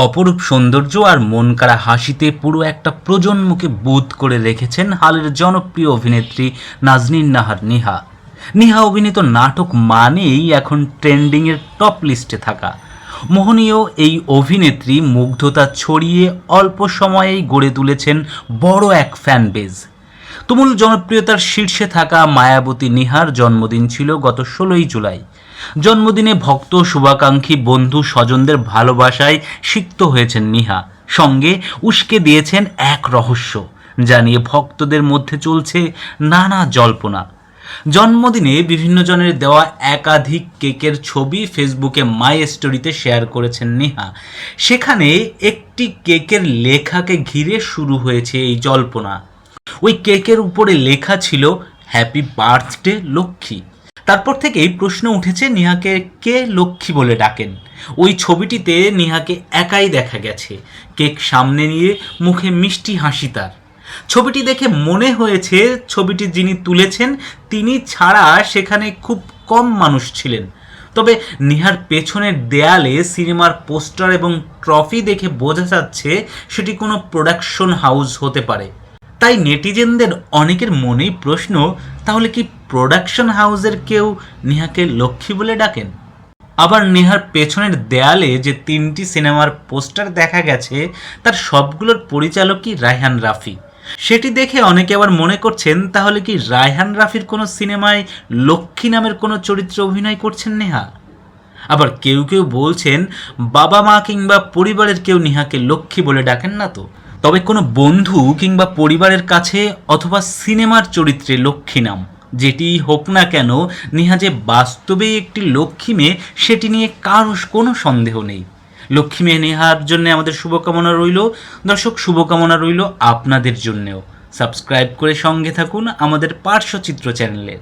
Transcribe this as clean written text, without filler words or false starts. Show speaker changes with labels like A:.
A: অপরূপ সৌন্দর্য আর মনকাড়া হাসিতে পুরো একটা প্রজন্মকে বুঁদ করে রেখেছেন হালের জনপ্রিয় অভিনেত্রী নাজনীন নাহার নিহা। নিহা অভিনীত নাটক মানেই এখন ট্রেন্ডিংয়ের টপ লিস্টে থাকা। মোহনীয় এই অভিনেত্রী মুগ্ধতা ছড়িয়ে অল্প সময়েই গড়ে তুলেছেন বড় এক ফ্যান বেজ। তুমুল জনপ্রিয়তার শীর্ষে থাকা মায়াবতী নিহার জন্মদিন ছিল গত 16ই জুলাই। জন্মদিনে ভক্ত, শুভাকাঙ্ক্ষী, বন্ধু, স্বজনদের ভালোবাসায় সিক্ত হয়েছেন নিহা। সঙ্গে উস্কে দিয়েছেন এক রহস্য, যা নিয়ে ভক্তদের মধ্যে চলছে নানা জল্পনা। জন্মদিনে বিভিন্ন জনের দেওয়া একাধিক কেকের ছবি ফেসবুকে মাই স্টোরিতে শেয়ার করেছেন নেহা। সেখানে একটি কেকের লেখাকে ঘিরে শুরু হয়েছে এই জল্পনা। ওই কেকের উপরে লেখা ছিল হ্যাপি বার্থডে লক্ষ্মী। তারপর থেকেই প্রশ্ন উঠেছে নিহাকে কে লক্ষ্মী বলে ডাকেন। ওই ছবিটিতে নিহাকে একাই দেখা গেছে, কেক সামনে নিয়ে মুখে মিষ্টি হাসি তার। ছবিটি দেখে মনে হয়েছে ছবিটি যিনি তুলেছেন তিনি ছাড়া সেখানে খুব কম মানুষ ছিলেন। তবে নিহার পেছনের দেয়ালে সিনেমার পোস্টার এবং ট্রফি দেখে বোঝা যাচ্ছে সেটি কোনো প্রোডাকশন হাউস হতে পারে। তাই নেটিজেনদের অনেকের মনেই প্রশ্ন, তাহলে কি প্রোডাকশন হাউসের কেউ নেহাকে লক্ষ্মী বলে ডাকেন? আবার নেহার পেছনের দেয়ালে যে 3টি সিনেমার পোস্টার দেখা গেছে তার সবগুলোর পরিচালকই রায়হান রাফি। সেটি দেখে অনেকে আবার মনে করছেন, তাহলে কি রায়হান রাফির কোনো সিনেমায় লক্ষ্মী নামের কোনো চরিত্রে অভিনয় করছেন নেহা? আবার কেউ কেউ বলছেন বাবা মা কিংবা পরিবারের কেউ নেহাকে লক্ষ্মী বলে ডাকেন না তো। তবে কোনো বন্ধু কিংবা পরিবারের কাছে অথবা সিনেমার চরিত্রে লক্ষ্মী নাম যেটি হোক না কেন, নেহা যে বাস্তবেই একটি লক্ষ্মী মেয়ে সেটি নিয়ে কারো কোনো সন্দেহ নেই। লক্ষ্মী মেয়ে নেহার জন্য আমাদের শুভকামনা রইল। দর্শক, শুভকামনা রইল আপনাদের জন্যেও। সাবস্ক্রাইব করে সঙ্গে থাকুন আমাদের পার্শ্বচিত্র চ্যানেলের।